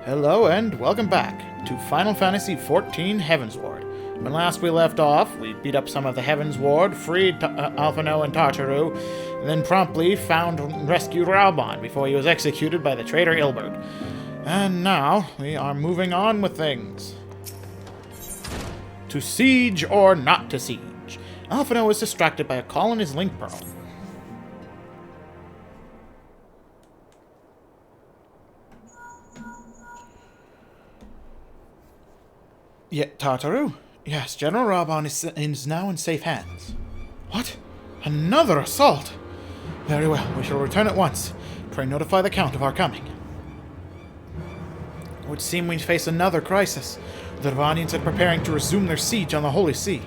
Hello and welcome back to Final Fantasy XIV Heavensward. When last we left off, we beat up some of the Heavensward, freed Alphino and Tartaru, and then promptly found and rescued Raubon before he was executed by the traitor Ilbert. And now, we are moving on with things. To siege or not to siege. Alphino was distracted by a call on his link pearl. Tartaru? Yes, General Raubon is now in safe hands. What? Another assault? Very well, we shall return at once. Pray notify the Count of our coming. It would seem we face another crisis. The Ravanians are preparing to resume their siege on the Holy See.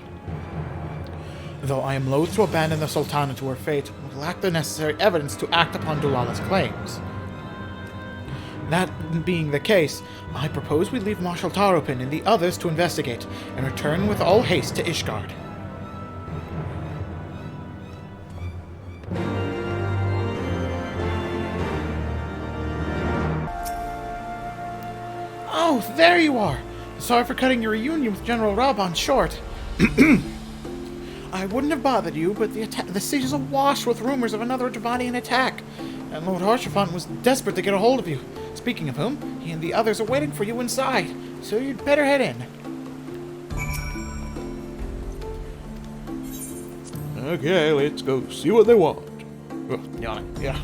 Though I am loath to abandon the Sultana to her fate, we lack the necessary evidence to act upon Dulala's claims. That being the case, I propose we leave Marshal Taropin and the others to investigate, and return with all haste to Ishgard. Oh, there you are! Sorry for cutting your reunion with General Raubon short. I wouldn't have bothered you, but the city is awash with rumors of another Dravanian attack, and Lord Haurchefant was desperate to get a hold of you. Speaking of whom, he and the others are waiting for you inside, so you'd better head in. Okay, let's go see what they want. Yeah.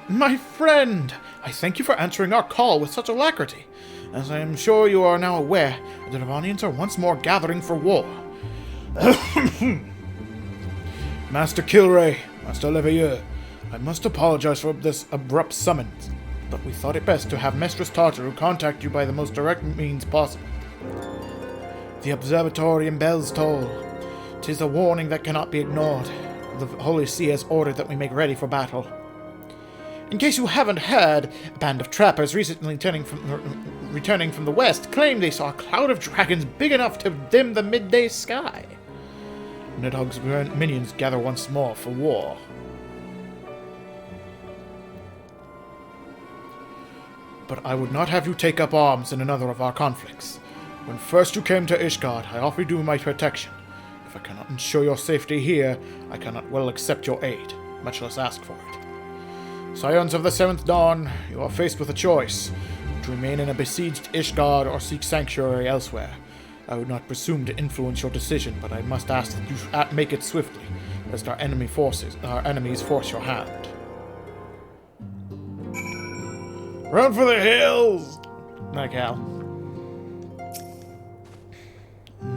My friend! I thank you for answering our call with such alacrity. As I am sure you are now aware, the Ravanians are once more gathering for war. Master Kilray, Master Leveilleur, I must apologize for this abrupt summons, but we thought it best to have Mistress Tartaru contact you by the most direct means possible. The observatory and bells toll. 'Tis a warning that cannot be ignored. The Holy See has ordered that we make ready for battle. In case you haven't heard, a band of trappers recently returning from the west claimed they saw a cloud of dragons big enough to dim the midday sky. Nidhogg's minions gather once more for war. But I would not have you take up arms in another of our conflicts. When first you came to Ishgard, I offered you my protection. If I cannot ensure your safety here, I cannot well accept your aid, much less ask for it. Scions of the Seventh Dawn, you are faced with a choice: to remain in a besieged Ishgard or seek sanctuary elsewhere. I would not presume to influence your decision, but I must ask that you make it swiftly, lest our enemies force your hand. Run for the hills! Cal.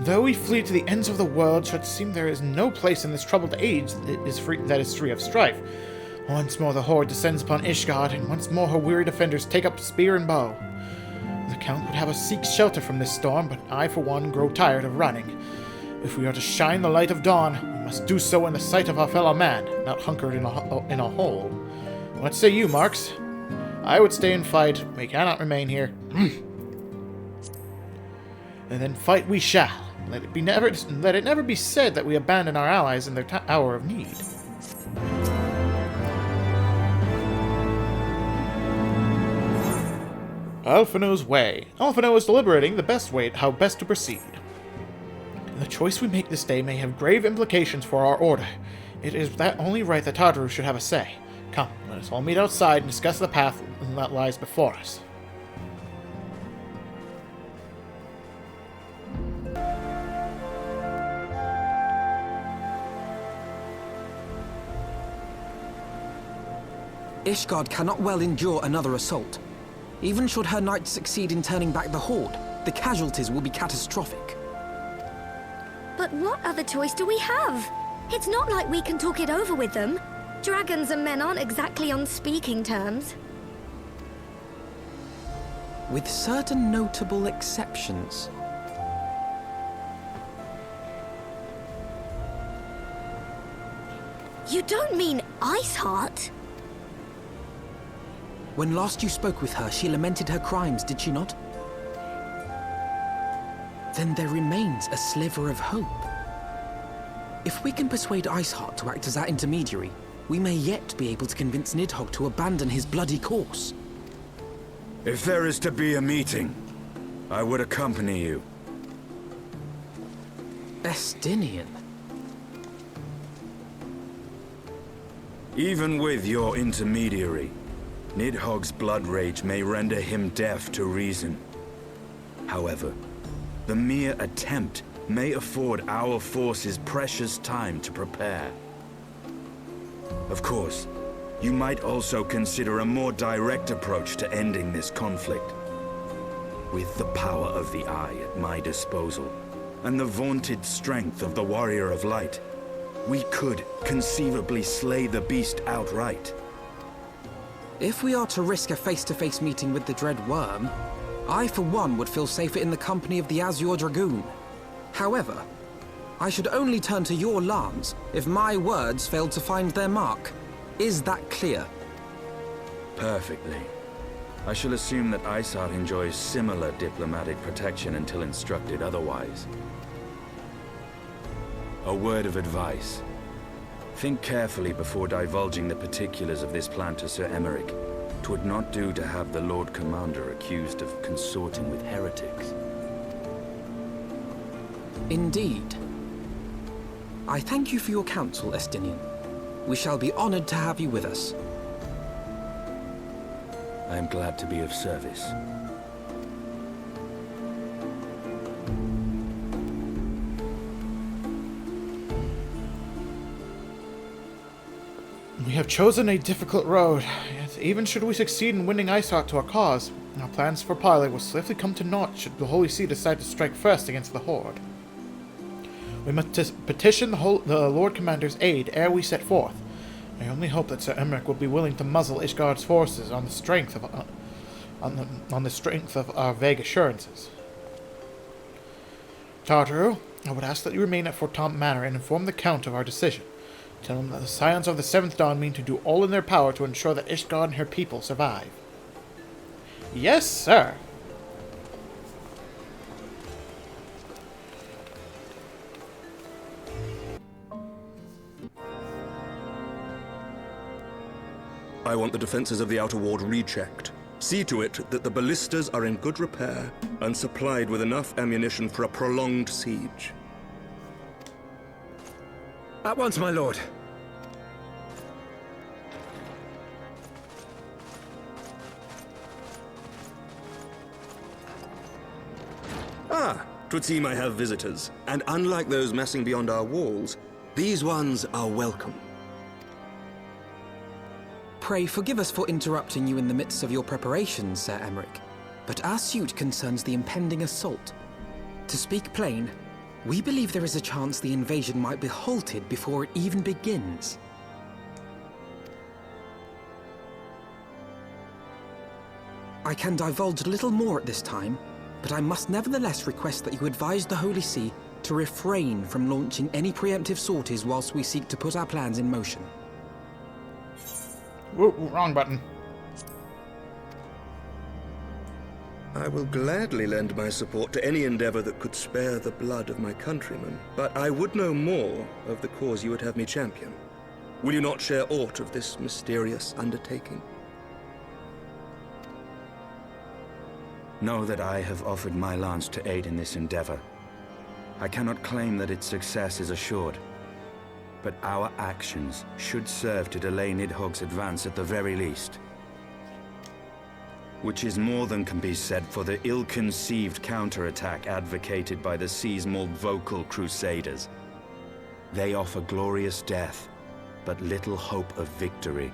Though we flee to the ends of the world, should seem there is no place in this troubled age that is free of strife. Once more the Horde descends upon Ishgard, and once more her weary defenders take up spear and bow. The Count would have us seek shelter from this storm, but I, for one, grow tired of running. If we are to shine the light of dawn, we must do so in the sight of our fellow man, not hunkered in a hole. What say you, Marks? I would stay and fight. We cannot remain here. And then fight we shall. Let it never be said that we abandon our allies in their hour of need. Alphino's way. Alphino is deliberating how best to proceed. The choice we make this day may have grave implications for our order. It is only right that Tartaru should have a say. Come, let us all meet outside and discuss the path that lies before us. Ishgard cannot well endure another assault. Even should her knights succeed in turning back the Horde, the casualties will be catastrophic. But what other choice do we have? It's not like we can talk it over with them. Dragons and men aren't exactly on speaking terms. With certain notable exceptions. You don't mean Iceheart? When last you spoke with her, she lamented her crimes, did she not? Then there remains a sliver of hope. If we can persuade Iceheart to act as our intermediary, we may yet be able to convince Nidhogg to abandon his bloody course. If there is to be a meeting, I would accompany you. Estinian. Even with your intermediary, Nidhogg's blood rage may render him deaf to reason. However, the mere attempt may afford our forces precious time to prepare. Of course, you might also consider a more direct approach to ending this conflict. With the power of the Eye at my disposal, and the vaunted strength of the Warrior of Light, we could conceivably slay the beast outright. If we are to risk a face-to-face meeting with the Dread Worm, I for one would feel safer in the company of the Azure Dragoon. However, I should only turn to your lance if my words failed to find their mark. Is that clear? Perfectly. I shall assume that Iceheart enjoys similar diplomatic protection until instructed otherwise. A word of advice. Think carefully before divulging the particulars of this plan to Sir Emeric. 'Twould not do to have the Lord Commander accused of consorting with heretics. Indeed. I thank you for your counsel, Estinian. We shall be honored to have you with us. I am glad to be of service. We have chosen a difficult road, yet even should we succeed in winning Iceheart to our cause, our plans for parley will swiftly come to naught should the Holy See decide to strike first against the Horde. We must petition the Lord Commander's aid ere we set forth. I only hope that Sir Emeric will be willing to muzzle Ishgard's forces on the strength of our vague assurances. Tartaru, I would ask that you remain at Fort Tom Manor and inform the Count of our decision. Tell him that the Scions of the Seventh Dawn mean to do all in their power to ensure that Ishgard and her people survive. Yes, sir. I want the defenses of the Outer Ward rechecked. See to it that the ballistas are in good repair and supplied with enough ammunition for a prolonged siege. At once, my lord. Ah, 'twould seem I have visitors. And unlike those massing beyond our walls, these ones are welcome. Pray forgive us for interrupting you in the midst of your preparations, Sir Emeric, but our suit concerns the impending assault. To speak plain, we believe there is a chance the invasion might be halted before it even begins. I can divulge little more at this time, but I must nevertheless request that you advise the Holy See to refrain from launching any preemptive sorties whilst we seek to put our plans in motion. Whoa, wrong button. I will gladly lend my support to any endeavor that could spare the blood of my countrymen, but I would know more of the cause you would have me champion. Will you not share aught of this mysterious undertaking? Know that I have offered my lance to aid in this endeavor. I cannot claim that its success is assured, but our actions should serve to delay Nidhogg's advance at the very least. Which is more than can be said for the ill-conceived counterattack advocated by the sea's more vocal crusaders. They offer glorious death, but little hope of victory.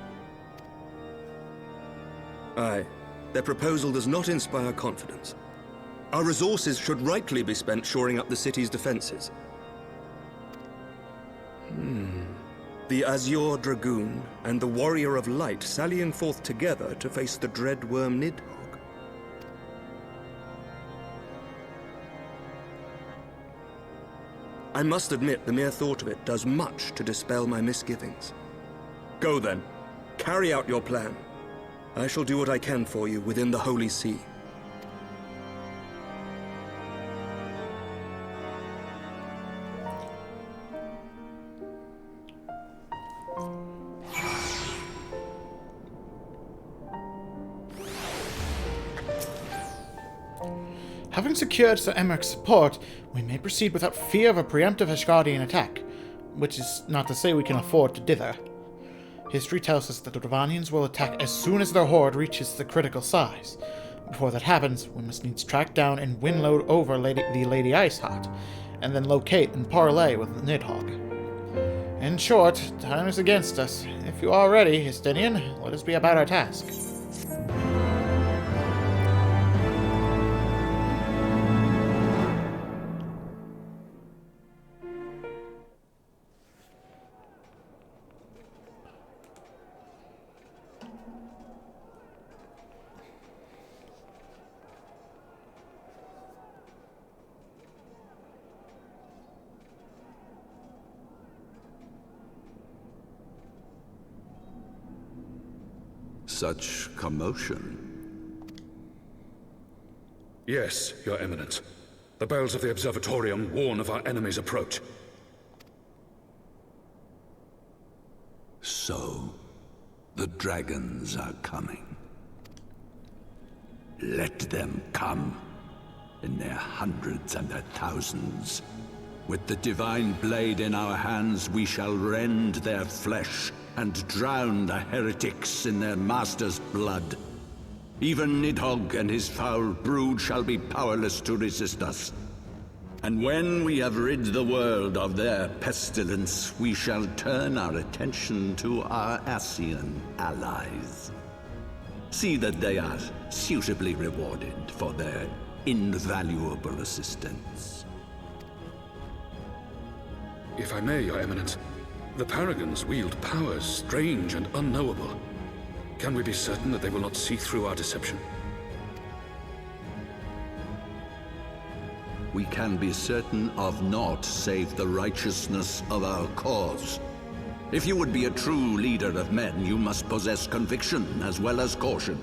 Aye, their proposal does not inspire confidence. Our resources should rightly be spent shoring up the city's defenses. The Azure Dragoon and the Warrior of Light sallying forth together to face the dread worm Nidhogg. I must admit the mere thought of it does much to dispel my misgivings. Go then, carry out your plan. I shall do what I can for you within the Holy See. Having secured Sir Emmerich's support, we may proceed without fear of a preemptive Ashgardian attack, which is not to say we can afford to dither. History tells us that the Dravanians will attack as soon as their horde reaches the critical size. Before that happens, we must needs track down and windload over the Lady Iceheart, and then locate and parley with Nidhogg. In short, time is against us. If you are ready, Histinian, let us be about our task. Such commotion. Yes, Your Eminence. The bells of the Observatorium warn of our enemy's approach. So, the dragons are coming. Let them come, in their hundreds and their thousands. With the divine blade in our hands, we shall rend their flesh and drown the heretics in their master's blood. Even Nidhogg and his foul brood shall be powerless to resist us. And when we have rid the world of their pestilence, we shall turn our attention to our Ascian allies. See that they are suitably rewarded for their invaluable assistance. If I may, Your Eminence, the Paragons wield powers strange and unknowable. Can we be certain that they will not see through our deception? We can be certain of naught save the righteousness of our cause. If you would be a true leader of men, you must possess conviction as well as caution.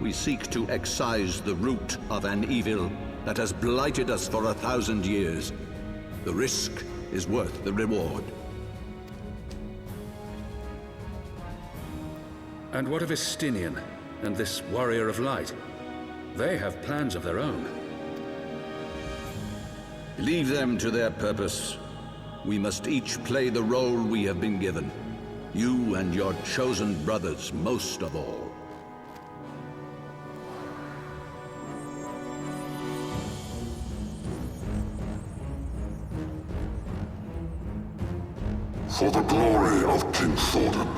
We seek to excise the root of an evil that has blighted us for 1,000 years. The risk is worth the reward. And what of Estinian and this Warrior of Light? They have plans of their own. Leave them to their purpose. We must each play the role we have been given. You and your chosen brothers most of all. For the glory of King Thawing.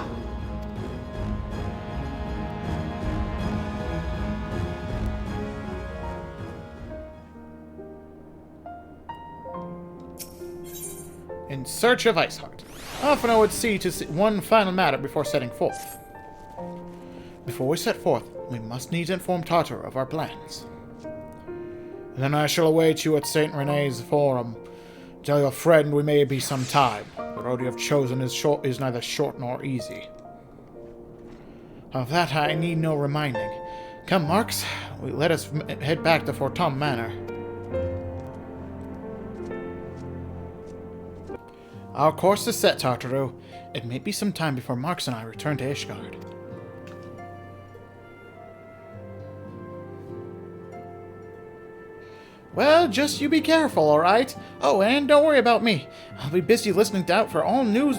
In search of Iceheart. Often I would see to one final matter before setting forth. Before we set forth, we must needs inform Tartar of our plans. And then I shall await you at St. Rene's Forum. Tell your friend we may be some time. The road you have chosen is neither short nor easy. Of that I need no reminding. Come, Marks, let us head back to Fortum Manor. Our course is set, Tartaru. It may be some time before Marks and I return to Ishgard. Well, just you be careful, alright? Oh, and don't worry about me. I'll be busy listening out for all news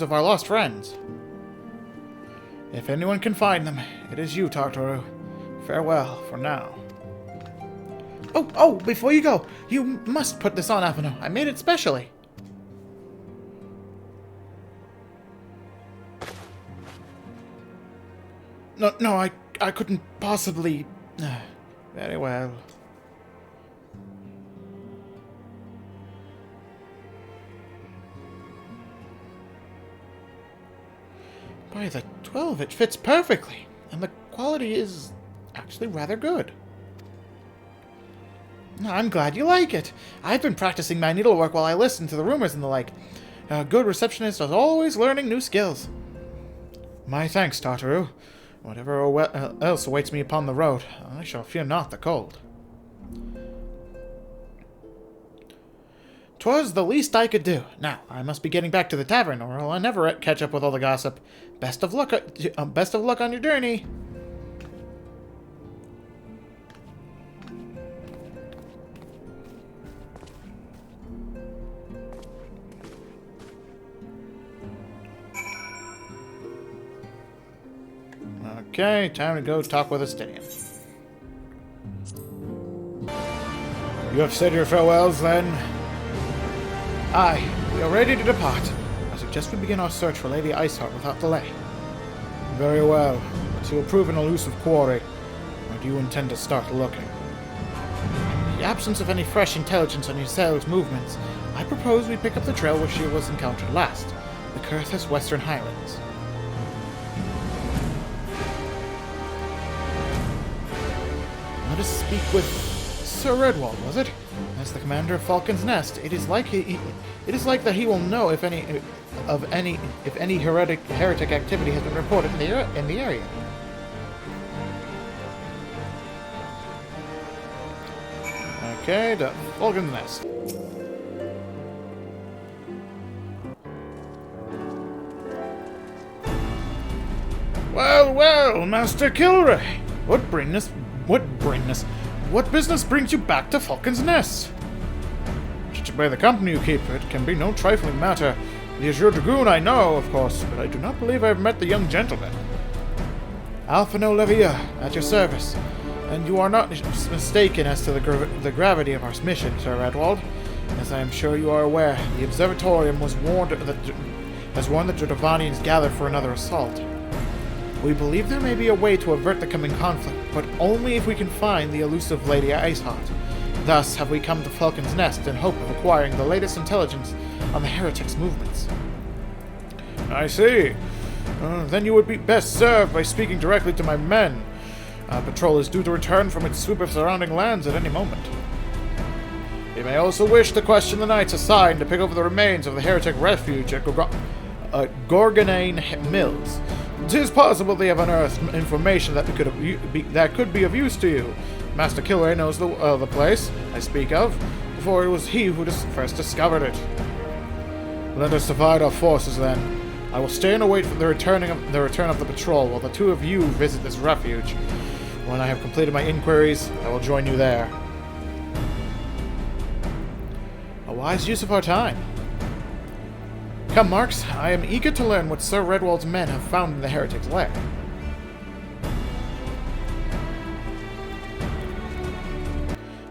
of our lost friends. If anyone can find them, it is you, Tartaru. Farewell for now. Oh, before you go, you must put this on, Avano. I made it specially. No, I couldn't possibly... Very well. By the 12, it fits perfectly, and the quality is actually rather good. I'm glad you like it. I've been practicing my needlework while I listen to the rumors and the like. A good receptionist is always learning new skills. My thanks, Tartaru. Whatever else awaits me upon the road, I shall fear not the cold. 'Twas the least I could do. Now, I must be getting back to the tavern, or I'll never catch up with all the gossip. Best of luck on your journey. Okay, time to go talk with Estinian. You have said your farewells, then? Aye, we are ready to depart. I suggest we begin our search for Lady Iceheart without delay. Very well. But you will prove an elusive quarry. Or do you intend to start looking? In the absence of any fresh intelligence on Ysel's movements, I propose we pick up the trail where she was encountered last, the Kurthus Western Highlands. Let us speak with Sir Redwald, was it? As the commander of Falcon's Nest, it is like that he will know if any heretic activity has been reported in the area. Okay, the Falcon's Nest. Well, well, Master Kilray, what business brings you back to Falcon's Nest? Judging by the company you keep, it can be no trifling matter. The Azure Dragoon I know, of course, but I do not believe I have met the young gentleman. Alphino Levier, at your service. And you are not mistaken as to the gravity of our mission, Sir Redwald. As I am sure you are aware, the Observatorium has warned that the Dravanians gather for another assault. We believe there may be a way to avert the coming conflict, but only if we can find the elusive Lady Iceheart. Thus have we come to Falcon's Nest in hope of acquiring the latest intelligence on the heretics' movements. I see. Then you would be best served by speaking directly to my men. Our patrol is due to return from its sweep of surrounding lands at any moment. You may also wish to question the knights assigned to pick over the remains of the heretic refuge at Gorgonane Mills. It is possible they have unearthed information that could be of use to you. Master Kilray knows the place I speak of, for it was he who first discovered it. Let us divide our forces then. I will stay and await for the return of the patrol while the two of you visit this refuge. When I have completed my inquiries, I will join you there. A wise use of our time. Come, Marks, I am eager to learn what Sir Redwald's men have found in the heretic's lair.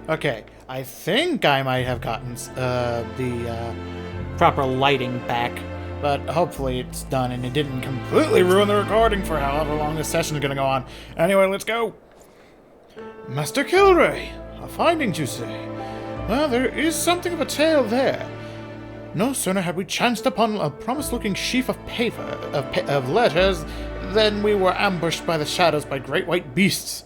Okay, I think I might have gotten the proper lighting back, but hopefully it's done and it didn't completely ruin the recording for however long this session is going to go on. Anyway, let's go. Master Kilray, a finding, you say? Well, there is something of a tale there. No sooner had we chanced upon a promised-looking sheaf of paper, of letters, than we were ambushed by the shadows by great white beasts.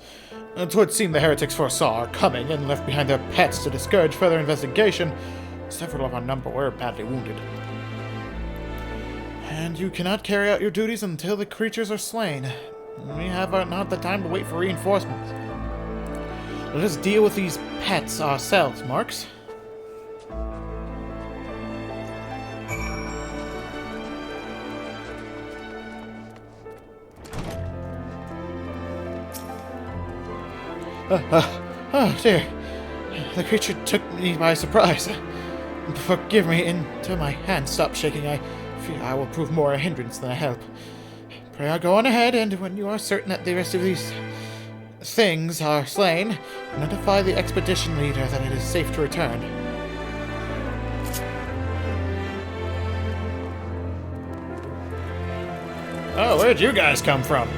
'Twould seem the heretics foresaw our coming and left behind their pets to discourage further investigation. Several of our number were badly wounded. And you cannot carry out your duties until the creatures are slain. We have not the time to wait for reinforcements. Let us deal with these pets ourselves, Marks. Oh dear. The creature took me by surprise. Forgive me, until my hand stopped shaking. I fear I will prove more a hindrance than a help. Pray go on ahead, and when you are certain that the rest of these things are slain, notify the expedition leader that it is safe to return. Oh, where'd you guys come from?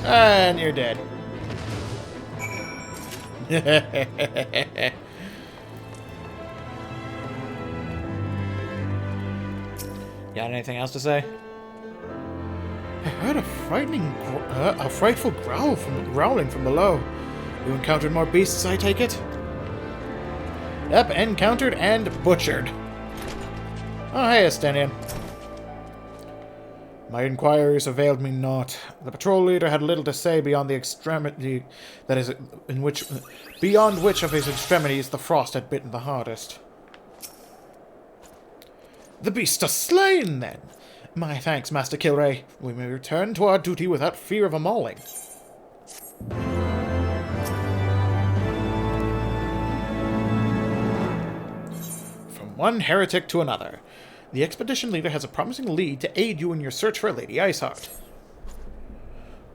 And you're dead. Got anything else to say? I heard a frightful growling from below. You encountered more beasts, I take it? Yep, encountered and butchered. Oh, hey, Estinian. My inquiries availed me naught. The patrol leader had little to say beyond the extremity that is beyond which of his extremities the frost had bitten the hardest. The beasts are slain, then. My thanks, Master Kilray. We may return to our duty without fear of a mauling. From one heretic to another. The expedition leader has a promising lead to aid you in your search for Lady Iceheart.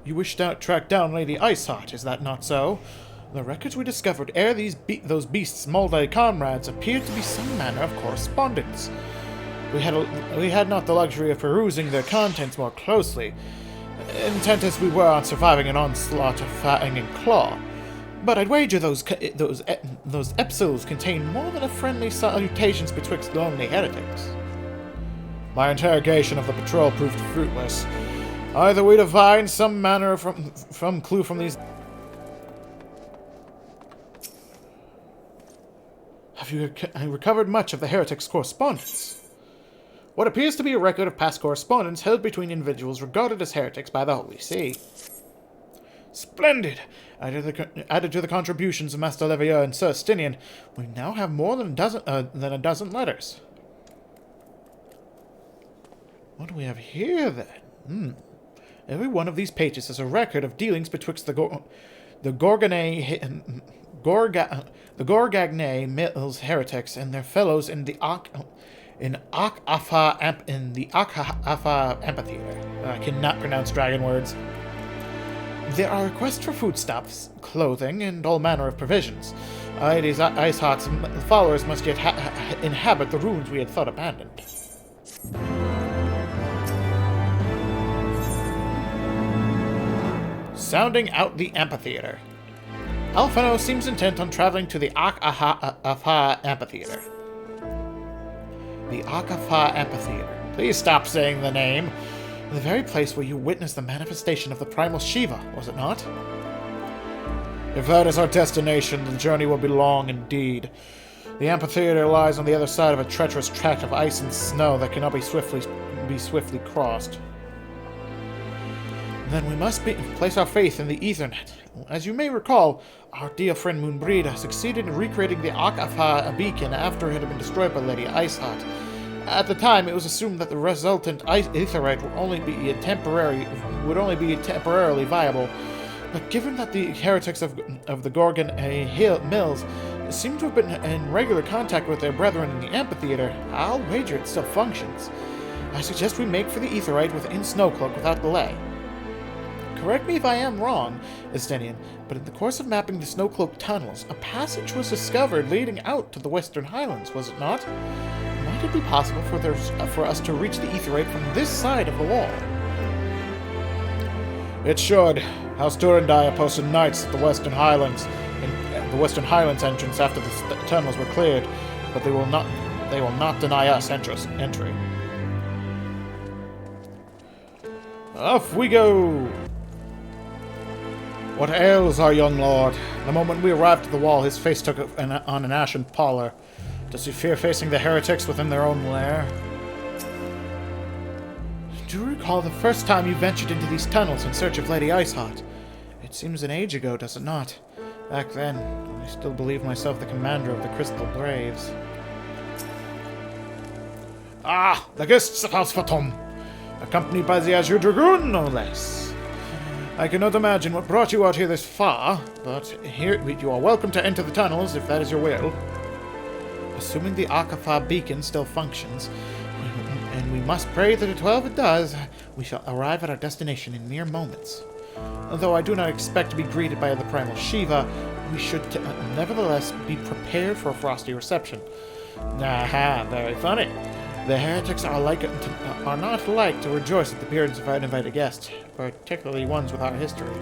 You wish to track down Lady Iceheart, is that not so? The records we discovered ere those beasts mauled thy comrades appeared to be some manner of correspondence. We had not the luxury of perusing their contents more closely, intent as we were on surviving an onslaught of Fang and Claw. But I'd wager those epistles contain more than a friendly salutations betwixt lonely heretics. My interrogation of the patrol proved fruitless. Either we divine some manner from clue from these... Have you recovered much of the heretic's correspondence? What appears to be a record of past correspondence held between individuals regarded as heretics by the Holy See. Splendid! Added to the contributions of Master Levieux and Sir Stinian, we now have more than a dozen letters. What do we have here, then? Every one of these pages is a record of dealings betwixt the Gorgagne Mills heretics and their fellows in the Akhafa amphitheater. I cannot pronounce dragon words. There are requests for foodstuffs, clothing, and all manner of provisions. Lady Iceheart's followers must yet inhabit the ruins we had thought abandoned. Sounding out the amphitheater. Alphino seems intent on traveling to the Akhafa amphitheater. The Akhafa amphitheater. Please stop saying the name. The very place where you witnessed the manifestation of the primal Shiva, was it not? If that is our destination, the journey will be long indeed. The amphitheater lies on the other side of a treacherous tract of ice and snow that cannot be swiftly crossed. Then we must place our faith in the Ethernet. As you may recall, our dear friend Moonbreda succeeded in recreating the Akhafa beacon after it had been destroyed by Lady Iceheart. At the time, it was assumed that the resultant aetherite would only be temporarily viable. But given that the heretics of the Gorgon Mills seem to have been in regular contact with their brethren in the amphitheater, I'll wager it still functions. I suggest we make for the aetherite within Snowcloak without delay. Correct me if I am wrong, Estenian, but in the course of mapping the Snowcloak tunnels, a passage was discovered leading out to the Western Highlands, was it not? Might it be possible for us to reach the aetherite from this side of the wall? It should. House Durandai posted knights at the Western Highlands, entrance after the tunnels were cleared, but they will not deny us entry. Off we go! What ails our young lord? The moment we arrived at the wall, his face took on an ashen pallor. Does he fear facing the heretics within their own lair? Do you recall the first time you ventured into these tunnels in search of Lady Iceheart? It seems an age ago, does it not? Back then, I still believed myself the commander of the Crystal Braves. Ah, the guests of House Fatum! Accompanied by the Azure Dragoon, no less. I cannot imagine what brought you out here this far, but here you are welcome to enter the tunnels if that is your will. Assuming the Akhafa beacon still functions, and we must pray that at 12 it does, we shall arrive at our destination in mere moments. Although I do not expect to be greeted by the primal Shiva, we should nevertheless be prepared for a frosty reception. Aha, very funny. The heretics are not like to rejoice at the appearance of uninvited guests, particularly ones with our history.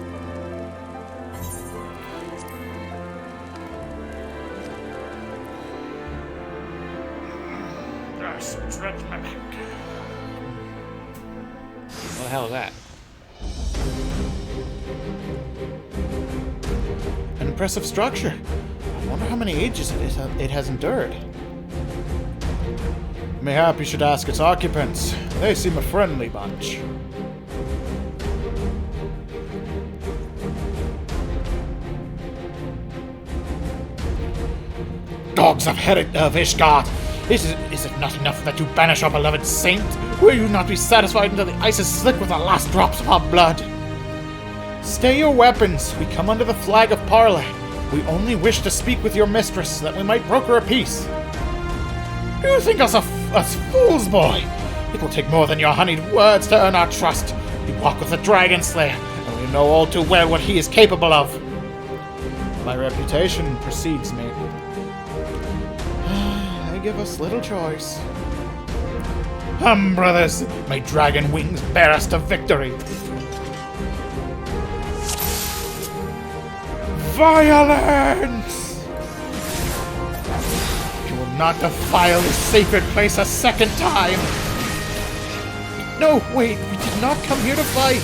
Stretch my back. What the hell is that? An impressive structure. I wonder how many ages it has endured. Mayhap you should ask its occupants. They seem a friendly bunch. dogs of Ishgard! Is it not enough that you banish our beloved saint? Will you not be satisfied until the ice is slick with the last drops of our blood? Stay your weapons. We come under the flag of parley. We only wish to speak with your mistress, that we might broker a peace. Do you think us fools, boy? It will take more than your honeyed words to earn our trust. We walk with the Dragon Slayer, and we know all too well what he is capable of. My reputation precedes me. They give us little choice. Come, brothers, may dragon wings bear us to victory. Violence! You will not defile this sacred place a second time! No, wait, we did not come here to fight!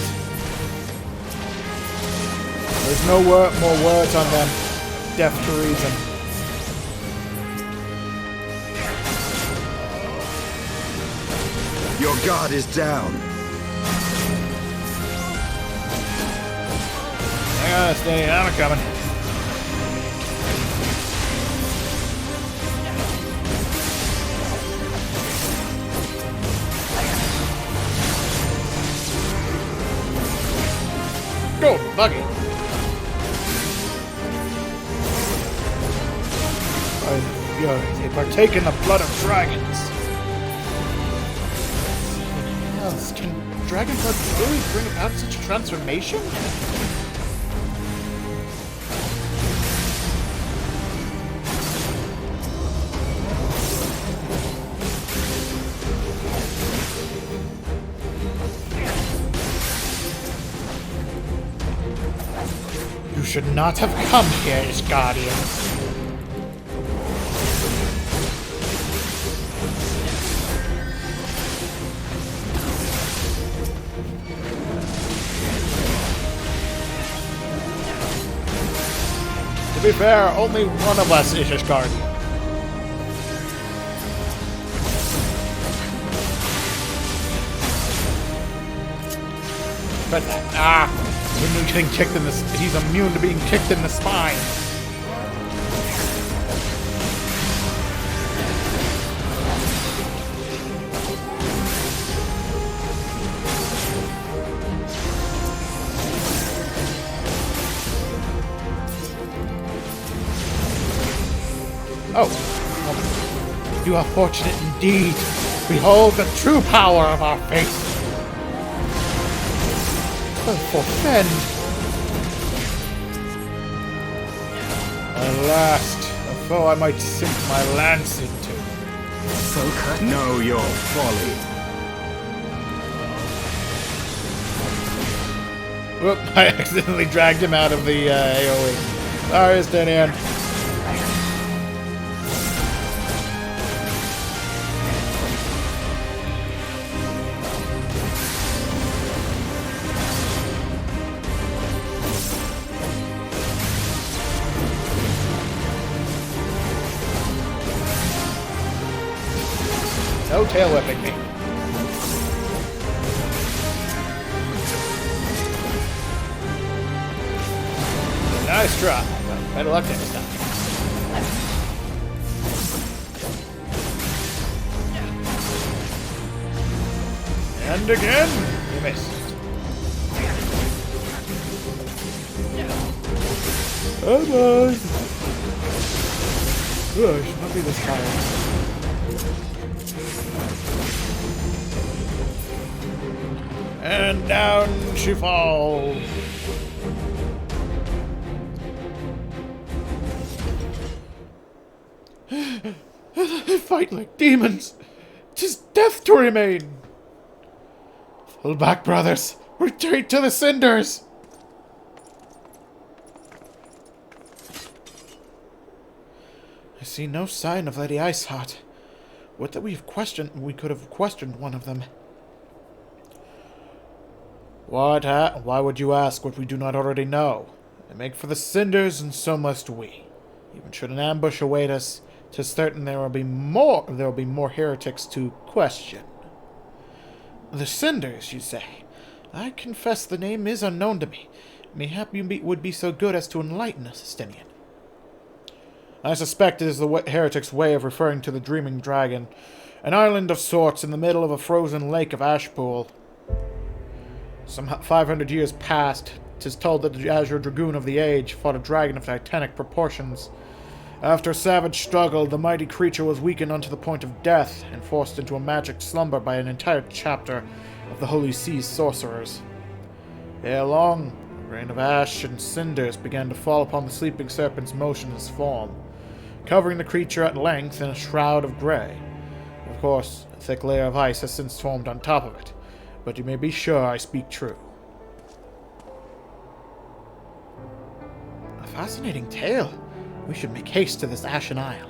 There's no more words on them. Deaf to reason. Your guard is down. Hang on, stay. I'm coming. Go, buggy. They partake in the blood of dragons. Yes, can dragon blood really bring about such a transformation? You should not have come here, Ishgardians. To be fair, only one of us is Ishgardian. But, getting kicked in the, he's immune to being kicked in the spine. Oh, you are fortunate indeed. Behold the true power of our faith. Forfend. At last, a foe I might sink my lance into. Know your folly. Whoop, I accidentally dragged him out of the AoE. Sorry, Stenian. No tail whipping me. Nice try. Better luck next time. And again, you missed. Come on. Oh, I should not be this tired. And down she falls. They fight like demons. 'Tis death to remain. Fall back, brothers. Retreat to the cinders. I see no sign of Lady Iceheart. Would that we could have questioned one of them. What? Why would you ask what we do not already know? They make for the cinders, and so must we. Even should an ambush await us, 'tis certain there will be more heretics to question. The cinders, you say? I confess the name is unknown to me. Mayhap you would be so good as to enlighten us, Estinian. I suspect it is the heretic's way of referring to the Dreaming Dragon, an island of sorts in the middle of a frozen lake of Ashpool. Some 500 years past, 'tis told that the Azure Dragoon of the Age fought a dragon of titanic proportions. After a savage struggle, the mighty creature was weakened unto the point of death and forced into a magic slumber by an entire chapter of the Holy Sea's sorcerers. Ere long, a rain of ash and cinders began to fall upon the sleeping serpent's motionless form, covering the creature at length in a shroud of grey. Of course, a thick layer of ice has since formed on top of it, but you may be sure I speak true. A fascinating tale. We should make haste to this Ashen Isle.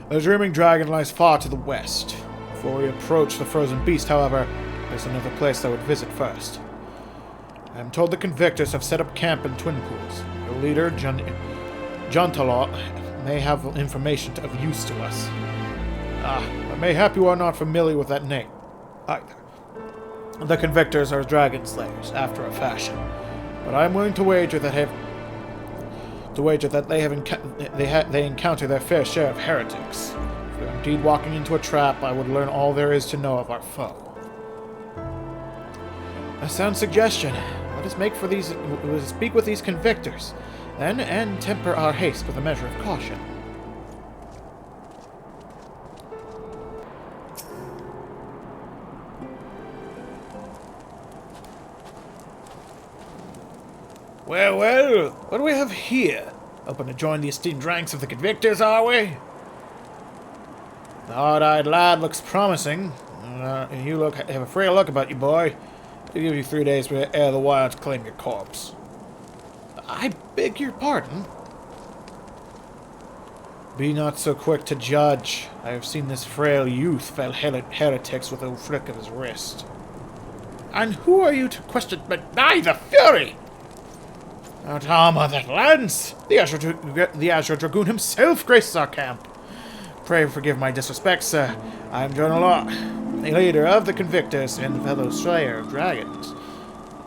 The Dreaming Dragon lies far to the west. Before we approach the frozen beast, however, there's another place I would visit first. I am told the Convictors have set up camp in Twin Pools. Their leader, Jontalot, may have information of use to us. But mayhap you are not familiar with that name either. The Convictors are dragon slayers, after a fashion, but I am willing to wager that they encounter their fair share of heretics. If we are indeed walking into a trap, I would learn all there is to know of our foe. A sound suggestion. Let us speak with these Convictors, then, and temper our haste with a measure of caution. Well, what do we have here? Open to join the esteemed ranks of the Convictors, are we? The hard-eyed lad looks promising. You have a frail look about you, boy. I'll give you 3 days to air the wild to claim your corpse. I beg your pardon? Be not so quick to judge. I have seen this frail youth fell heretics with a flick of his wrist. And who are you to question but I, the Fury? Not armor that lance! The Azure Dragoon himself graces our camp. Pray forgive my disrespect, sir. I am Jontalot, the leader of the Convictors and the fellow slayer of dragons.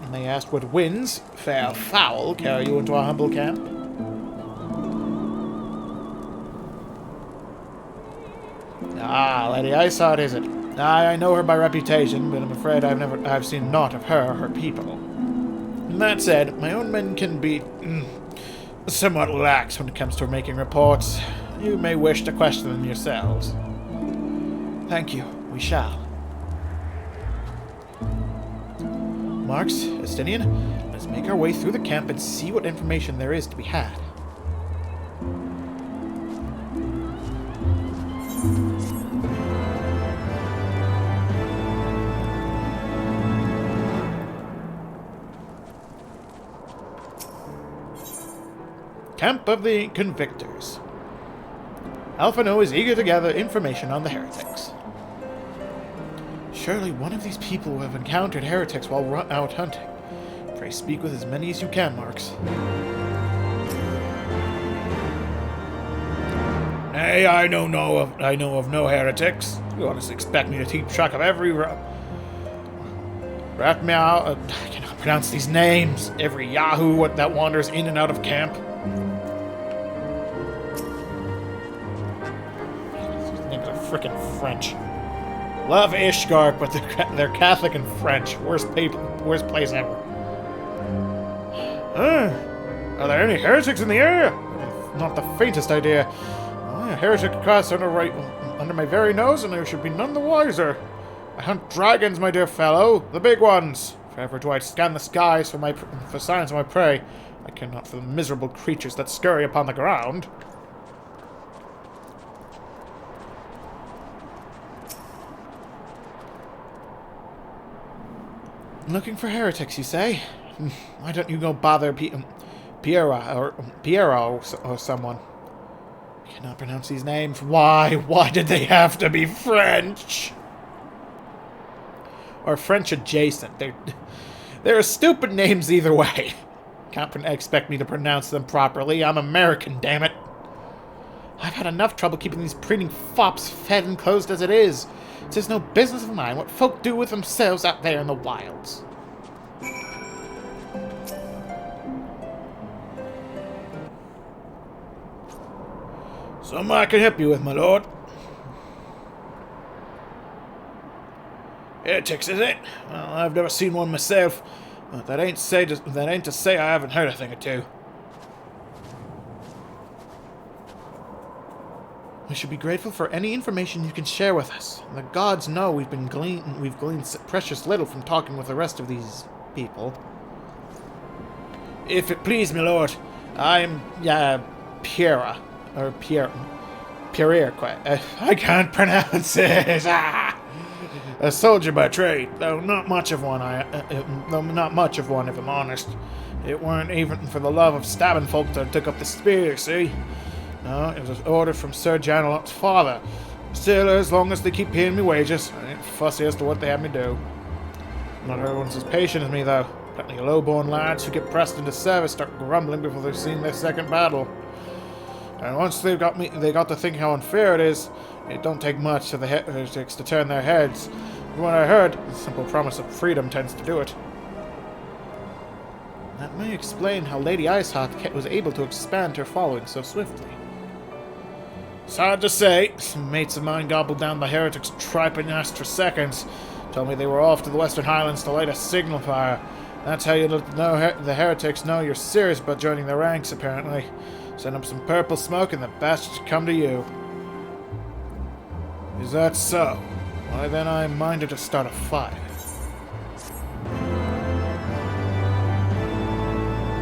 And they asked what winds, fair or foul, carry you into our humble camp. Lady Iceheart, is it? I know her by reputation, but I'm afraid I've seen naught of her or her people. That said, my own men can be somewhat lax when it comes to making reports. You may wish to question them yourselves. Thank you. We shall. Marks, Estinian, let's make our way through the camp and see what information there is to be had. Camp of the Convictors. Alphino is eager to gather information on the heretics. Surely one of these people will have encountered heretics while out hunting. Pray speak with as many as you can, Marks. Nay, I know of no heretics. You honestly expect me to keep track of every rat meow. I cannot pronounce these names. Every yahoo that wanders in and out of camp. Frickin' French. Love Ishgard, but they're Catholic and French. Worst place ever. Are there any heretics in the area? Not the faintest idea. A heretic crossed under my very nose, and I should be none the wiser. I hunt dragons, my dear fellow, the big ones. If ever do I scan the skies for signs of my prey, I care not for the miserable creatures that scurry upon the ground. Looking for heretics, you say? Why don't you go bother Piera or someone? I cannot pronounce these names. Why? Why did they have to be French? Or French adjacent. They're stupid names either way. Can't expect me to pronounce them properly. I'm American, damn it. I've had enough trouble keeping these preening fops fed and closed as it is. It is no business of mine what folk do with themselves out there in the wilds. Something I can help you with, my lord. Heretics, is it? Well, I've never seen one myself, but that ain't to say I haven't heard a thing or two. We should be grateful for any information you can share with us. The gods know we've gleaned precious little from talking with the rest of these people. If it please me, lord, I am Pierre, I can't pronounce it. A soldier by trade, though not much of one. If I'm honest. It weren't even for the love of stabbing folk that I took up the spear. See. No, it was ordered from Sir Janelot's father. Still, as long as they keep paying me wages, I ain't fussy as to what they have me do. Not everyone's as patient as me, though. Plenty of low-born lads who get pressed into service start grumbling before they've seen their second battle. And once they got to think how unfair it is, it don't take much for the heretics to turn their heads. From what I heard, the simple promise of freedom tends to do it. That may explain how Lady Iceheart was able to expand her following so swiftly. It's hard to say. Some mates of mine gobbled down the heretics' tripe and asked for seconds. Told me they were off to the Western Highlands to light a signal fire. That's how you know the heretics know you're serious about joining their ranks, apparently. Send up some purple smoke and the bastards come to you. Is that so? Why then I'm minded to start a fire.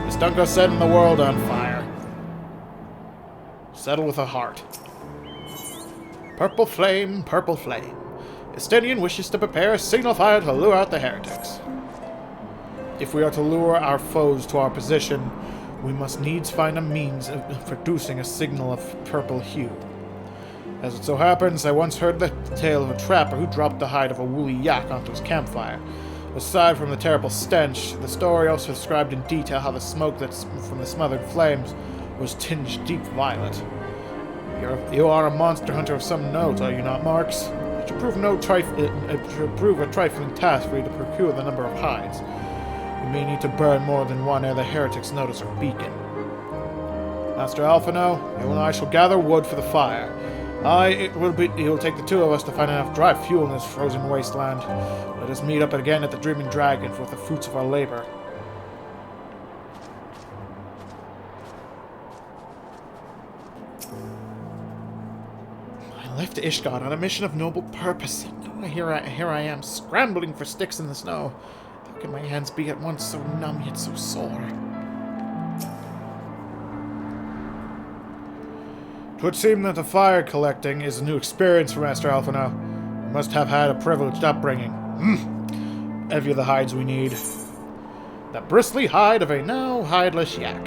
Miss Dunko setting the world on fire. Settle with a heart. Purple flame, purple flame. Estinian wishes to prepare a signal fire to lure out the heretics. If we are to lure our foes to our position, we must needs find a means of producing a signal of purple hue. As it so happens, I once heard the tale of a trapper who dropped the hide of a woolly yak onto his campfire. Aside from the terrible stench, the story also described in detail how the smoke from the smothered flames was tinged deep violet. You are a monster hunter of some note, are you not, Marks? It should prove a trifling task for you to procure the number of hides. We may need to burn more than one ere the heretics notice our beacon. Master Alphino, you and I shall gather wood for the fire. It will take the two of us to find enough dry fuel in this frozen wasteland. Let us meet up again at the Dreaming Dragon for the fruits of our labor. I left Ishgard on a mission of noble purpose. Now here I am, scrambling for sticks in the snow. How can my hands be at once so numb yet so sore? It would seem that the fire collecting is a new experience for Master Alphino. You must have had a privileged upbringing. Have you the hides we need? The bristly hide of a now hideless yak.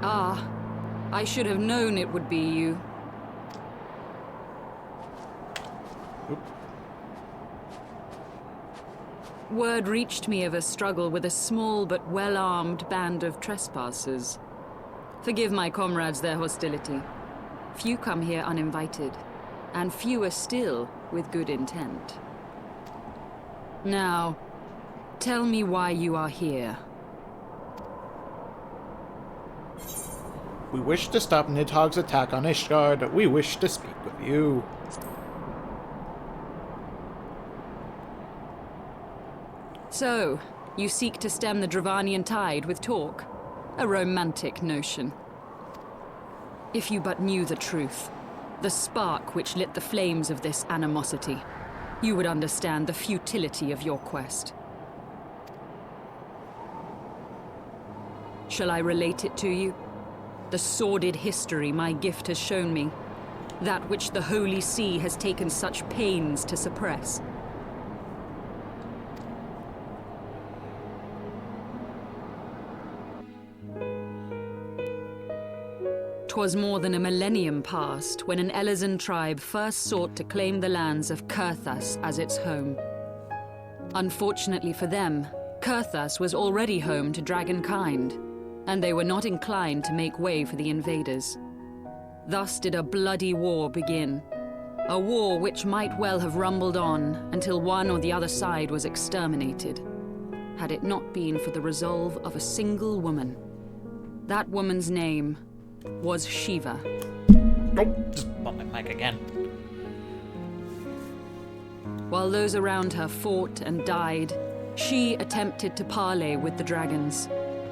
Ah, I should have known it would be you. Word reached me of a struggle with a small but well-armed band of trespassers. Forgive my comrades their hostility. Few come here uninvited, and fewer still with good intent. Now, tell me why you are here. We wish to stop Nidhogg's attack on Ishgard. We wish to speak with you. So, you seek to stem the Dravanian tide with talk? A romantic notion. If you but knew the truth, the spark which lit the flames of this animosity, you would understand the futility of your quest. Shall I relate it to you? The sordid history my gift has shown me. That which the Holy See has taken such pains to suppress. 'Twas more than a millennium past when an Elezen tribe first sought to claim the lands of Kurthas as its home. Unfortunately for them, Kurthas was already home to dragonkind, and they were not inclined to make way for the invaders. Thus did a bloody war begin, a war which might well have rumbled on until one or the other side was exterminated, had it not been for the resolve of a single woman. That woman's name was Shiva. Oh, just bump my mic again. While those around her fought and died, she attempted to parley with the dragons,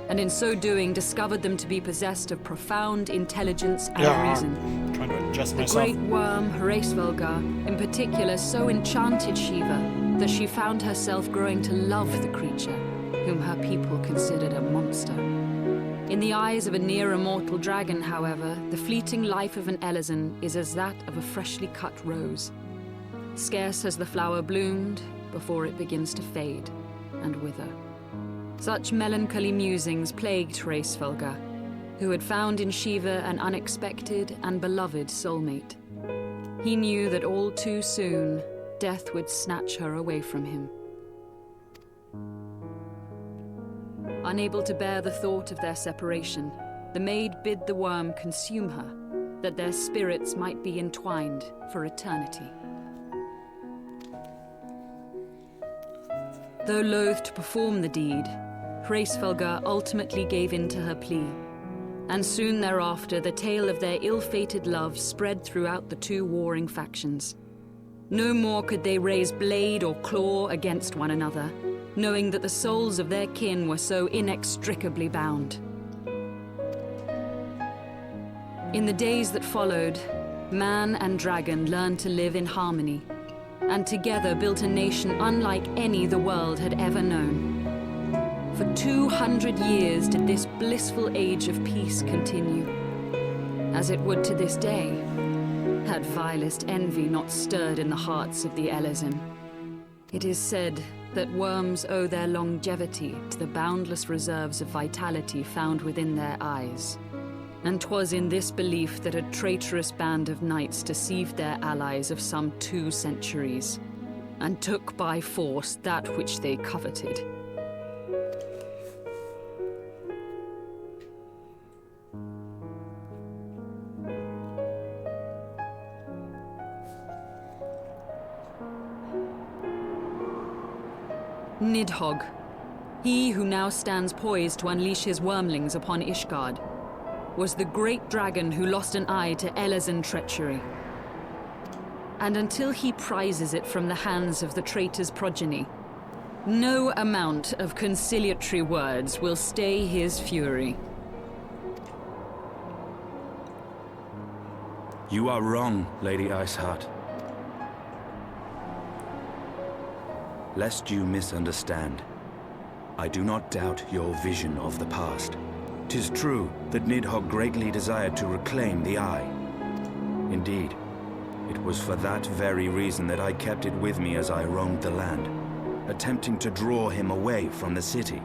and in so doing discovered them to be possessed of profound intelligence and reason. I'm trying to adjust The myself. great worm, Hraesvelgar, in particular, so enchanted Shiva that she found herself growing to love the creature, whom her people considered a monster. In the eyes of a near-immortal dragon, however, the fleeting life of an Elezen is as that of a freshly cut rose. Scarce has the flower bloomed before it begins to fade and wither. Such melancholy musings plagued Hraesvelgar, who had found in Shiva an unexpected and beloved soulmate. He knew that all too soon, death would snatch her away from him. Unable to bear the thought of their separation, the maid bid the worm consume her, that their spirits might be entwined for eternity. Though loath to perform the deed, Hraesvelgar ultimately gave in to her plea, and soon thereafter the tale of their ill-fated love spread throughout the two warring factions. No more could they raise blade or claw against one another, knowing that the souls of their kin were so inextricably bound. In the days that followed, man and dragon learned to live in harmony, and together built a nation unlike any the world had ever known. For 200 years did this blissful age of peace continue, as it would to this day, had vilest envy not stirred in the hearts of the Elezen. It is said that worms owe their longevity to the boundless reserves of vitality found within their eyes. And 'twas in this belief that a traitorous band of knights deceived their allies of some 2 centuries, and took by force that which they coveted. Nidhogg, he who now stands poised to unleash his wormlings upon Ishgard, was the great dragon who lost an eye to Elezen treachery. And until he prizes it from the hands of the traitor's progeny, no amount of conciliatory words will stay his fury. You are wrong, Lady Iceheart. Lest you misunderstand, I do not doubt your vision of the past. 'Tis true that Nidhogg greatly desired to reclaim the Eye. Indeed, it was for that very reason that I kept it with me as I roamed the land, attempting to draw him away from the city.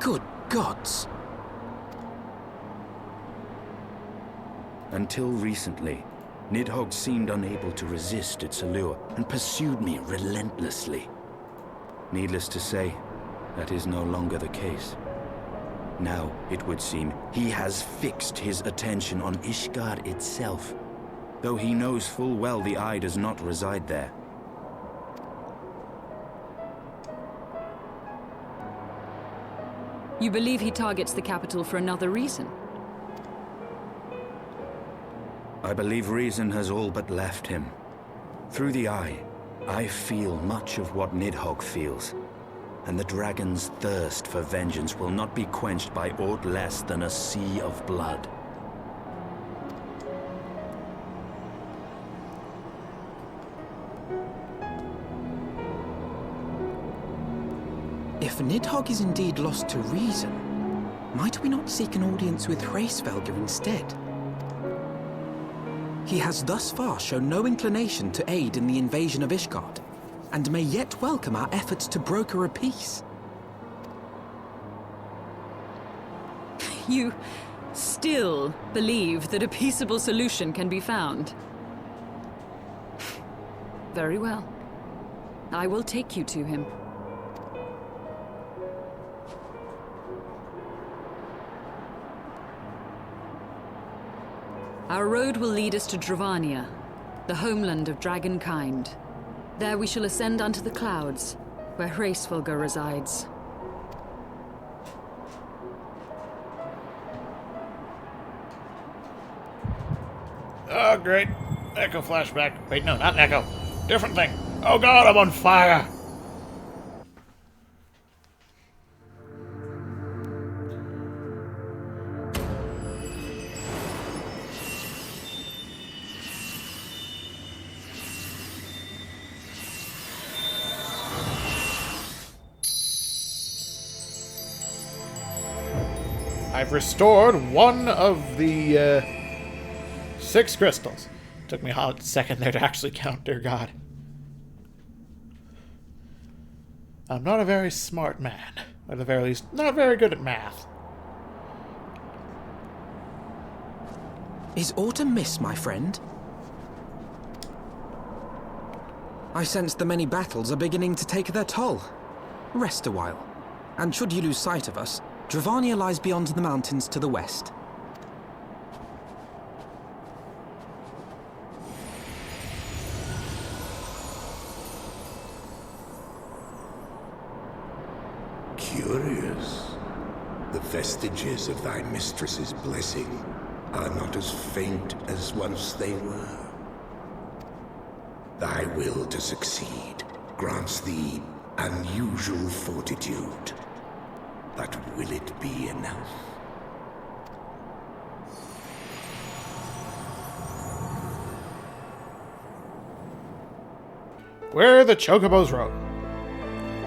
Good gods! Until recently, Nidhogg seemed unable to resist its allure and pursued me relentlessly. Needless to say, that is no longer the case. Now, it would seem, he has fixed his attention on Ishgard itself, though he knows full well the Eye does not reside there. You believe he targets the capital for another reason? I believe reason has all but left him. Through the Eye, I feel much of what Nidhogg feels, and the dragon's thirst for vengeance will not be quenched by aught less than a sea of blood. If Nidhogg is indeed lost to reason, might we not seek an audience with Hraesvelgar instead? He has thus far shown no inclination to aid in the invasion of Ishgard, and may yet welcome our efforts to broker a peace. You still believe that a peaceable solution can be found? Very well. I will take you to him. Our road will lead us to Dravania, the homeland of dragonkind. There we shall ascend unto the clouds, where Hraesvelga resides. Oh, great. Echo flashback. Wait, no, not Echo. Different thing. Oh god, I'm on fire! I've restored one of the 6 crystals. Took me a hot second there to actually count, dear God. I'm not a very smart man. At the very least, not very good at math. Is aught amiss, my friend? I sense the many battles are beginning to take their toll. Rest a while, and should you lose sight of us, Dravania lies beyond the mountains to the west. Curious. The vestiges of thy mistress's blessing are not as faint as once they were. Thy will to succeed grants thee unusual fortitude. But will it be enough? Where the chocobos roam.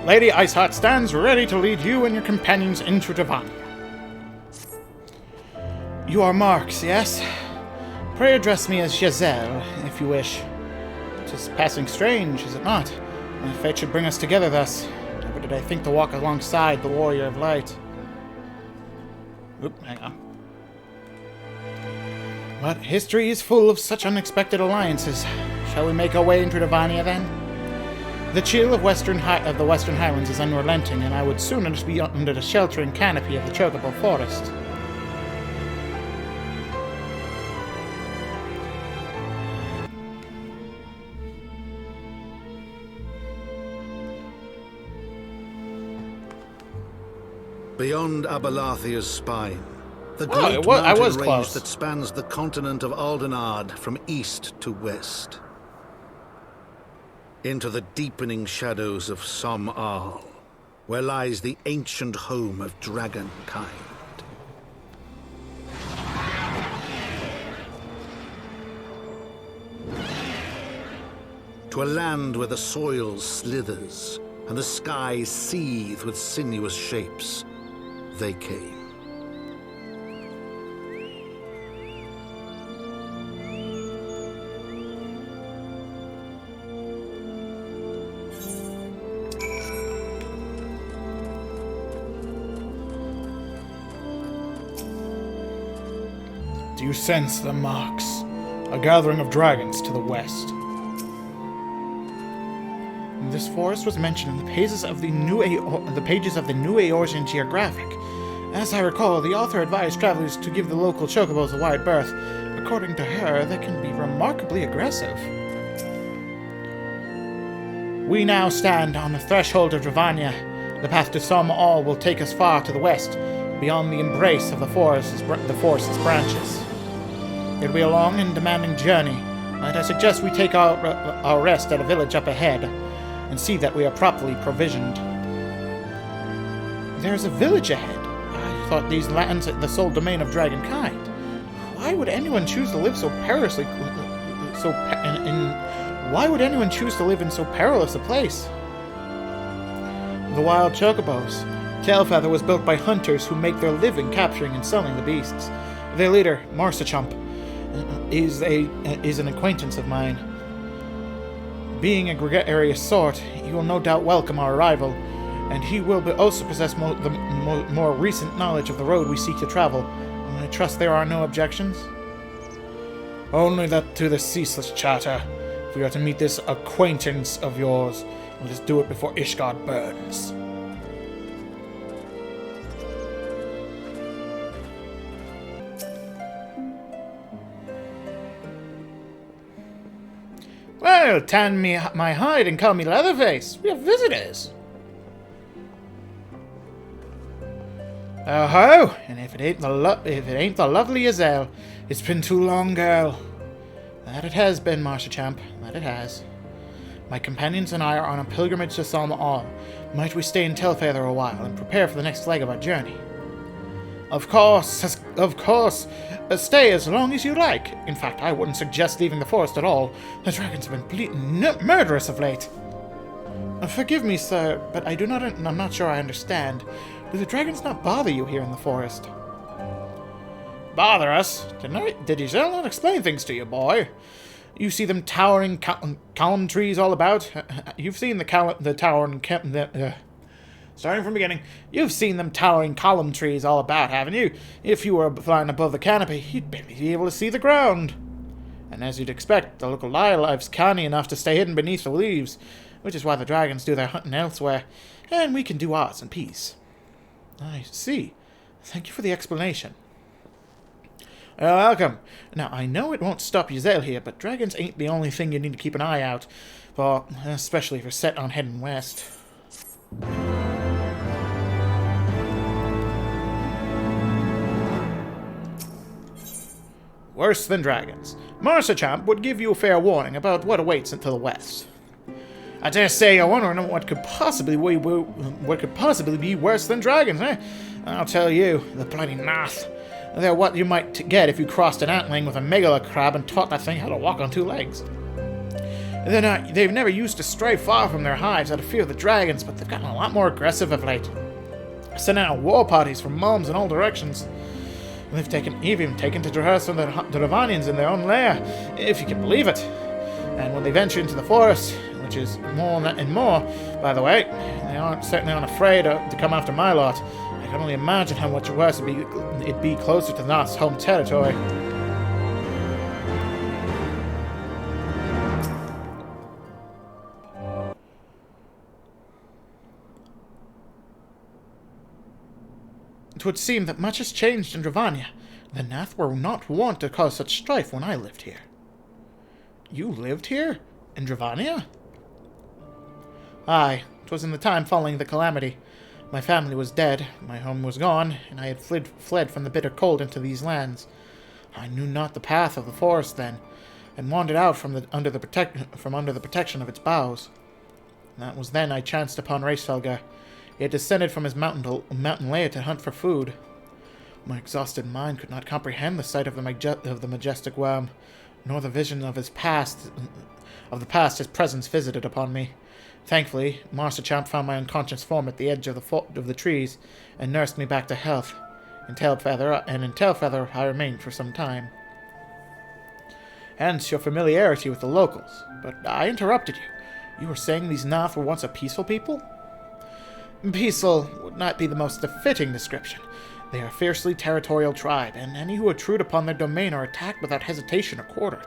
Lady Iceheart stands ready to lead you and your companions into Dravania. You are Marks, yes? Pray address me as Giselle, if you wish. 'Tis passing strange, is it not? My fate should bring us together thus. Never did I think to walk alongside the Warrior of Light. Oop, hang on. But history is full of such unexpected alliances. Shall we make our way into Dravania, then? The chill of the Western Highlands is unrelenting, and I would sooner be under the sheltering canopy of the Chocobo Forest. Beyond Abalathia's spine, the Oh, great I mountain was range close. that spans the continent of Aldenard from east to west. Into the deepening shadows of Som-Al, where lies the ancient home of dragonkind. To a land where the soil slithers and the skies seethe with sinuous shapes, they came. Do you sense the Marks? A gathering of dragons to the west. This forest was mentioned in the pages of the New Eorzean Geographic. As I recall, the author advised travelers to give the local chocobos a wide berth. According to her, they can be remarkably aggressive. We now stand on the threshold of Dravania. The path to Som-Al will take us far to the west, beyond the embrace of the forest's branches. It'll be a long and demanding journey, but I suggest we take our rest at a village up ahead, and see that we are properly provisioned. There's a village ahead. I thought these lands are the sole domain of dragonkind. Why would anyone choose to live so perilously? Why would anyone choose to live in so perilous a place? The wild chocobos. Tailfeather was built by hunters who make their living capturing and selling the beasts. Their leader, Marsachump, is an acquaintance of mine. Being a gregarious sort, he will no doubt welcome our arrival, and he will also possess the more recent knowledge of the road we seek to travel. I trust there are no objections? Only that to the ceaseless chatter. If we are to meet this acquaintance of yours, let us do it before Ishgard burns. Well, tan me my hide and call me Leatherface. We have visitors. Oh ho! And if it ain't the lovely Azel, it's been too long, girl. That it has been, Master Champ. That it has. My companions and I are on a pilgrimage to Salma. Might we stay in Telfeather a while and prepare for the next leg of our journey? Of course. Stay as long as you like. In fact, I wouldn't suggest leaving the forest at all. The dragons have been bleating murderous of late. Forgive me, sir, but I'm not sure I understand. Do the dragons not bother you here in the forest? Bother us? Did Giselle not explain things to you, boy? You see them towering column trees all about? You've seen the towering... starting from the beginning. You've seen them towering column trees all about, haven't you? If you were flying above the canopy, you'd barely be able to see the ground. And as you'd expect, the local life's canny enough to stay hidden beneath the leaves, which is why the dragons do their hunting elsewhere, and we can do ours in peace. I see. Thank you for the explanation. You're welcome. Now, I know it won't stop Giselle here, but dragons ain't the only thing you need to keep an eye out for, especially if you're set on heading west. Worse than dragons. Master Champ would give you a fair warning about what awaits to the west. I dare say you're wondering what could possibly be worse than dragons, eh? I'll tell you, the bloody Nath. They're what you might get if you crossed an antling with a megala crab and taught that thing how to walk on two legs. They've never used to stray far from their hives out of fear of the dragons, but they've gotten a lot more aggressive of late. Sending out war parties from moms in all directions. They've even taken to rehearse the Dravanians in their own lair, if you can believe it. And when they venture into the forest, which is more and more, by the way, they certainly aren't afraid to come after my lot. I can only imagine how much worse it'd be closer to Nath's home territory. It would seem that much has changed in Dravania. The Nath were not wont to cause such strife when I lived here. You lived here? In Dravania? Aye, 'twas in the time following the calamity. My family was dead, my home was gone, and I had fled from the bitter cold into these lands. I knew not the path of the forest then, and wandered out from under the protection of its boughs. That was then I chanced upon Reisfelgar. He had descended from his mountain lair to hunt for food. My exhausted mind could not comprehend the sight of the majestic worm, nor the vision of the past his presence visited upon me. Thankfully, Master Champ found my unconscious form at the edge of the trees and nursed me back to health. In Telfeather I remained for some time. Hence your familiarity with the locals. But I interrupted you. You were saying these Nath were once a peaceful people? Peaceful would not be the most fitting description. They are a fiercely territorial tribe, and any who intrude upon their domain are attacked without hesitation or quarter.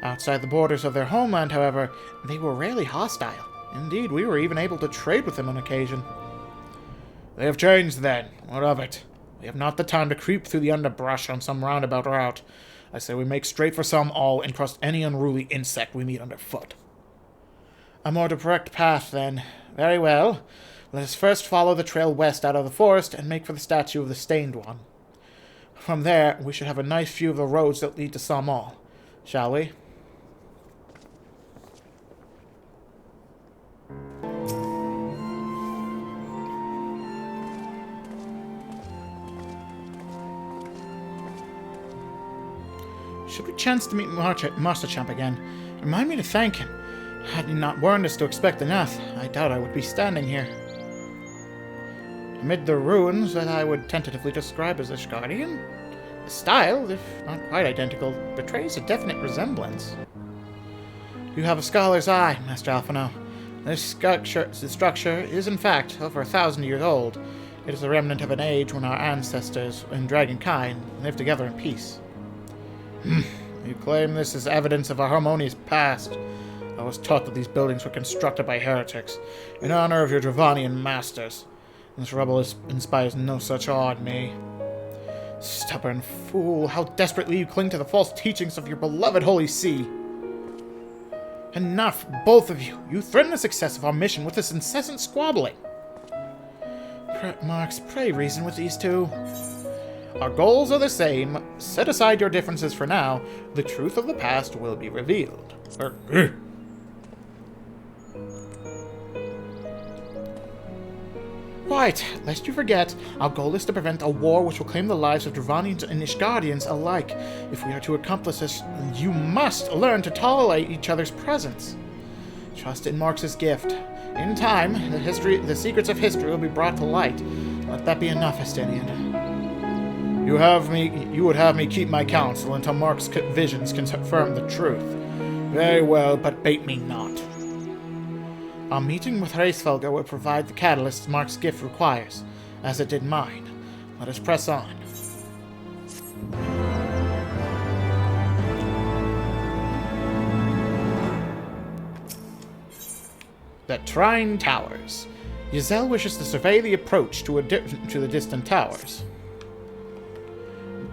Outside the borders of their homeland, however, they were rarely hostile. Indeed, we were even able to trade with them on occasion. They have changed, then. What of it? We have not the time to creep through the underbrush on some roundabout route. I say we make straight for some all and cross any unruly insect we meet underfoot. A more direct path, then. Very well. Let us first follow the trail west out of the forest and make for the statue of the Stained One. From there, we should have a nice view of the roads that lead to Salmal. Shall we? Should we chance to meet Master Champ again, remind me to thank him. Had he not warned us to expect the Nath, I doubt I would be standing here. Amid the ruins that I would tentatively describe as Ishgardian? The style, if not quite identical, betrays a definite resemblance. You have a scholar's eye, Master Alphino. This structure is, in fact, over 1,000 years old. It is a remnant of an age when our ancestors and dragonkind lived together in peace. You claim this is evidence of a harmonious past. I was taught that these buildings were constructed by heretics, in honor of your Dravanian masters. This rubble inspires no such awe in me. Stubborn fool, how desperately you cling to the false teachings of your beloved Holy See. Enough, both of you. You threaten the success of our mission with this incessant squabbling. Marx, pray reason with these two. Our goals are the same. Set aside your differences for now. The truth of the past will be revealed. Right, lest you forget, our goal is to prevent a war which will claim the lives of Dravanians and Ishgardians alike. If we are to accomplish this, you must learn to tolerate each other's presence. Trust in Marx's gift. In time, the secrets of history will be brought to light. Let that be enough, Estinian. You would have me keep my counsel until Marx's visions confirm the truth. Very well, but bait me not. Our meeting with Hraesvelgr will provide the catalyst Marx's gift requires, as it did mine. Let us press on. The Trine Towers. Giselle wishes to survey the approach to the distant towers.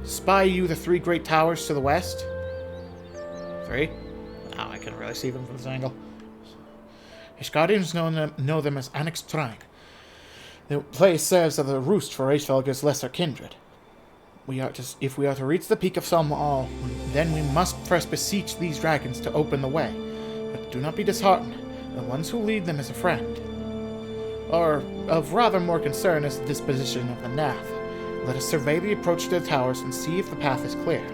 Spy you the 3 great towers to the west? 3? Oh, I can really see them from this angle. Ishgardians know them as Annex Trine. The place serves as a roost for Hraesvelgr's lesser kindred. If we are to reach the peak of Salmaal, then we must first beseech these dragons to open the way. But do not be disheartened. The ones who lead them is a friend. Or, of rather more concern, is the disposition of the Nath. Let us survey the approach to the towers and see if the path is clear.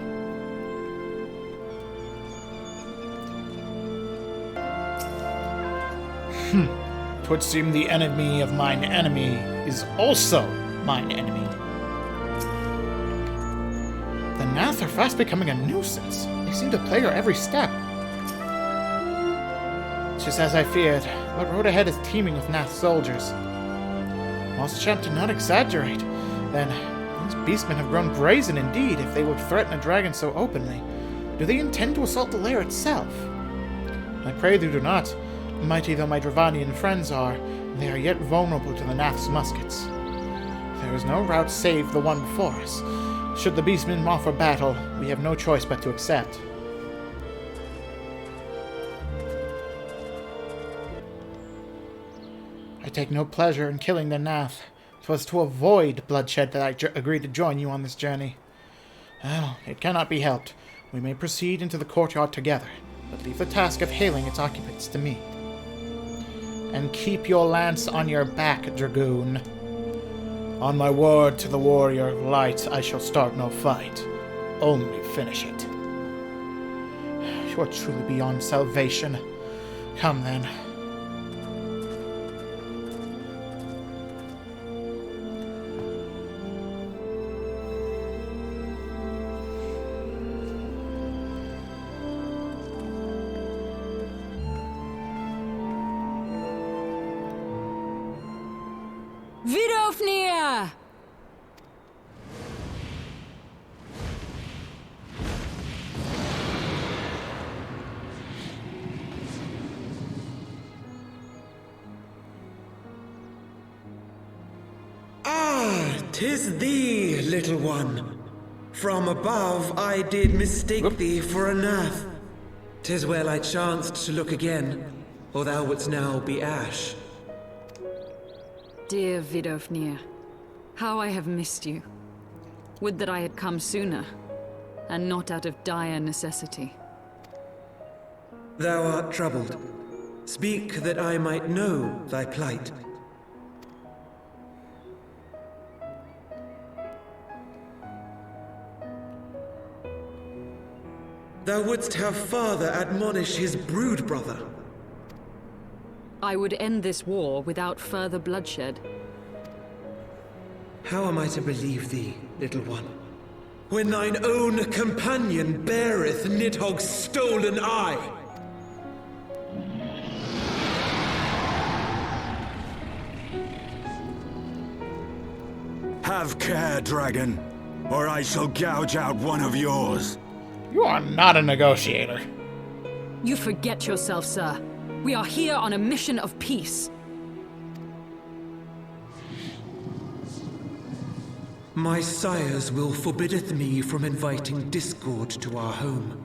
Twould seem the enemy of mine enemy is also mine enemy. The Nath are fast becoming a nuisance. They seem to play her every step. Just as I feared, the road ahead is teeming with Nath soldiers. Moschamp did not exaggerate. Then, these beastmen have grown brazen indeed if they would threaten a dragon so openly. Do they intend to assault the lair itself? I pray they do not. Mighty though my Dravanian friends are, they are yet vulnerable to the Nath's muskets. There is no route save the one before us. Should the beastmen offer battle, we have no choice but to accept. I take no pleasure in killing the Nath. 'Twas to avoid bloodshed that I agreed to join you on this journey. Well, it cannot be helped. We may proceed into the courtyard together, but leave the task of hailing its occupants to me. And keep your lance on your back, dragoon. On my word to the warrior of light, I shall start no fight. Only finish it. You are truly beyond salvation. Come then. Vidofnir! Ah, 'tis thee, little one. From above I did mistake thee for a Nath. 'Tis well I chanced to look again, or thou wouldst now be ash. Dear Vidofnir, how I have missed you. Would that I had come sooner, and not out of dire necessity. Thou art troubled. Speak that I might know thy plight. Thou wouldst have father admonish his brood brother. I would end this war without further bloodshed. How am I to believe thee, little one? when thine own companion beareth Nidhogg's stolen eye? Have care, dragon, or I shall gouge out one of yours. You are not a negotiator. You forget yourself, sir. We are here on a mission of peace. My sire's will forbiddeth me from inviting discord to our home.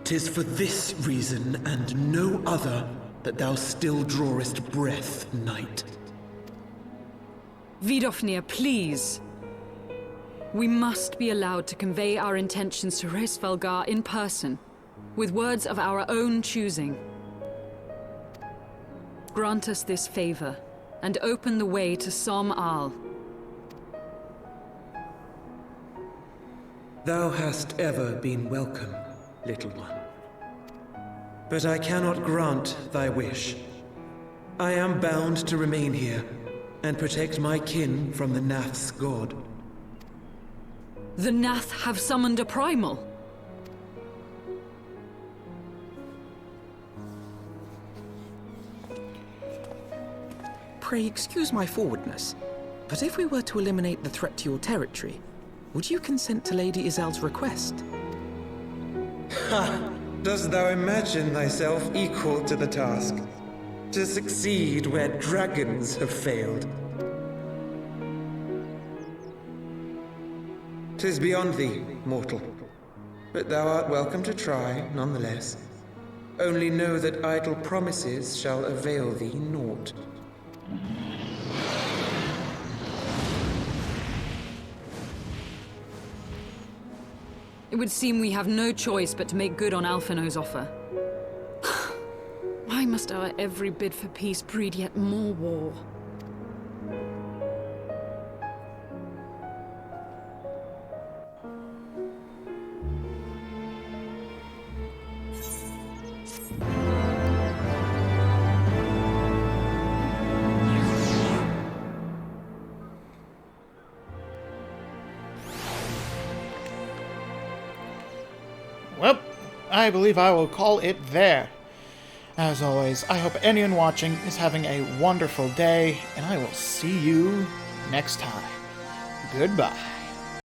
'Tis for this reason and no other that thou still drawest breath, knight. Vidofnir, please. We must be allowed to convey our intentions to Hraesvelgar in person, with words of our own choosing. Grant us this favor, and open the way to Som Al. Thou hast ever been welcome, little one. But I cannot grant thy wish. I am bound to remain here and protect my kin from the Nath's god. The Nath have summoned a primal. Pray excuse my forwardness, but if we were to eliminate the threat to your territory, would you consent to Lady Izel's request? Ha! Dost thou imagine thyself equal to the task? To succeed where dragons have failed? 'Tis beyond thee, mortal. But thou art welcome to try, nonetheless. Only know that idle promises shall avail thee naught. It would seem we have no choice but to make good on Alphino's offer. Why must our every bid for peace breed yet more war? Well, I believe I will call it there. As always, I hope anyone watching is having a wonderful day, and I will see you next time. Goodbye.